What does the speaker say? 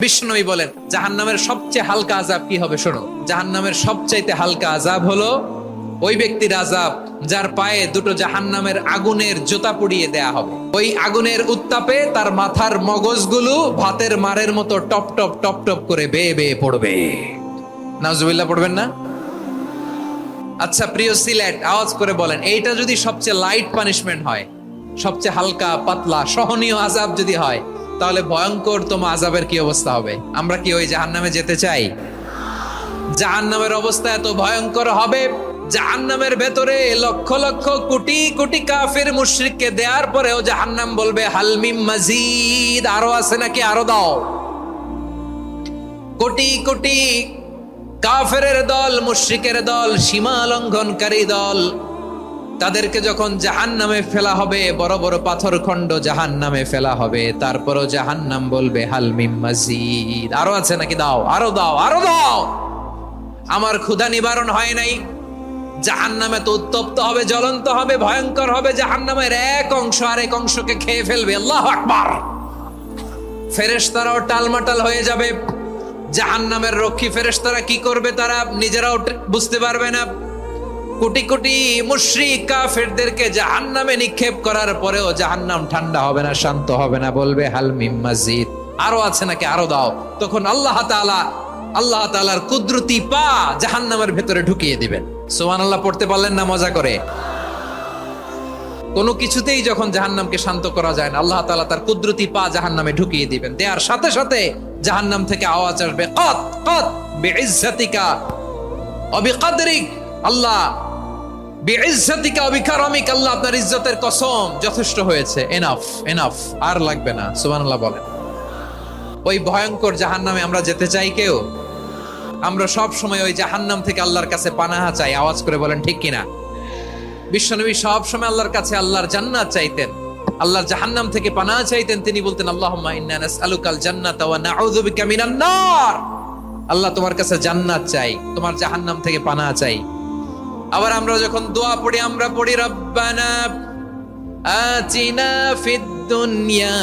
বিষ্ণুই বলেন জাহান্নামের সবচেয়ে হালকা আযাব কি হবে শোনো। জাহান্নামের সবচাইতে হালকা আযাব হলো ওই ব্যক্তির আযাব যার পায়ে দুটো জাহান্নামের আগুনের জুতা পুড়িয়ে দেয়া হবে। ওই আগুনের উত্তাপে তার মাথার মগজগুলো ভাতের মারের মতো টপ টপ টপ টপ করে বেয়ে বেয়ে পড়বে। নাউজুবিল্লাহ পড়বেন না? আচ্ছা প্রিয় সিলেট, আওয়াজ করে বলেন এইটা যদি সবচেয়ে লাইট পানিশমেন্ট হয়, সবচেয়ে হালকা পাতলা সহনীয় আযাব যদি হয়, তাহলে ভয়ঙ্কর তোমার আযাবের কি অবস্থা হবে? আমরা কি ওই জাহান্নামে যেতে চাই? জাহান্নামের অবস্থা এত ভয়ঙ্কর হবে, জাহান্নামের ভেতরে লক্ষ লক্ষ কোটি কোটি কাফির মুশরিককে দেওয়ার পরেও জাহান্নাম বলবে হালমিম মাজিদ, আরো আছে নাকি, আরো দাও। কোটি কোটি কাফেরের দল, মুশরিকের দল, সীমা লঙ্ঘনকারী দল, তাদেরকে যখন জাহান্নামে ফেলা হবে, বড় বড় পাথর খণ্ড জাহান্নামে ফেলা হবে, তারপরও জাহান্নাম বলবে হাল মিম মাজিদ, আরো আছে নাকি, দাও, আরো দাও, আরো দাও। আমার ক্ষুধা নিবারণ হয় নাই। জাহান্নামে তো উত্তপ্ত হবে, জ্বলন্ত হবে, ভয়ঙ্কর হবে। জাহান্নামের এক অংশ আরেক অংশকে খেয়ে ফেলবে। আল্লাহু আকবার। ফেরেশতারাও টালমাটাল হয়ে যাবে। জাহান্নামের রক্ষী ফেরেশতারা কি করবে তারা নিজেরাও বুঝতে পারবে না। কোটি কোটি মুশরিক কাফেরদেরকে জাহান্নামে নিক্ষেপ করার পরেও জাহান্নাম ঠান্ডা হবে না, শান্ত হবে না, বলবে হাল মিম মাজিদ, আরো আছে নাকি, আরো দাও। তখন আল্লাহ তাআলার কুদরতি পা জাহান্নামের ভেতরে ঢুকিয়ে দিবেন। সুবহানাল্লাহ পড়তে পারলেন না মজা করে? কোনো কিছুতেই যখন জাহান্নামকে শান্ত করা যায় না, আল্লাহ তাআলা তার কুদরতি পা জাহান্নামে ঢুকিয়ে দিবেন। দেয়ার সাথে সাথে জাহান্নাম থেকে আওয়াজ আসবে কত কত বিইজ্জাতিকা ওয়া বিকদরিক, আল্লাহ বিইজ্জাতিকা ওয়া বিকারামিক, আল্লাহ আপনার ইজ্জতের কসম, যথেষ্ট হয়েছে, এনাফ এনাফ, আর লাগবে না। সুবহানাল্লাহ বলেন। ওই ভয়ঙ্কর জাহান্নামে আমরা যেতে চাই কেউ? আমরা সব সময় ওই জাহান্নাম থেকে আল্লাহর কাছে পানাহা চাই। আওয়াজ করে বলেন ঠিক কিনা? বিশ্বনবী সব সময় আল্লাহর কাছে আল্লাহর জান্নাত চাইতেন, আল্লাহর জাহান্নাম থেকে পানাহা চাইতেন। তিনি বলতেন আল্লাহুম্মা ইন্না নাসআলুকাল জান্নাতা ওয়া নাউযু বিকা মিনান নার, আল্লাহ তোমার কাছে জান্নাত চাই, তোমার জাহান্নাম থেকে পানাহা চাই। আবার আমরা যখন দোয়া পড়ি, আমরা পড়ি রব্বানা আতিনা ফিদ দুনিয়া